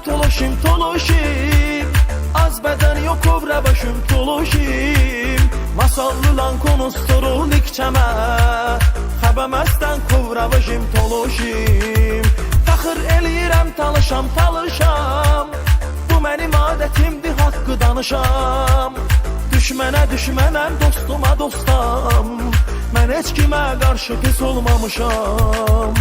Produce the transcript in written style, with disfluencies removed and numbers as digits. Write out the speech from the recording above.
toluşim toluşim, az beden yok övre başım toluşim. Masallılan konusturun ikçeme, xəbəməzdən kovra başım toluşim. Faxır eləyirəm talışam talışam, bu mənim adətimdir haqqı danışam. Düşmənə düşmənəm, dostuma dostam, mən heç kimə qarşı pis olmamışam.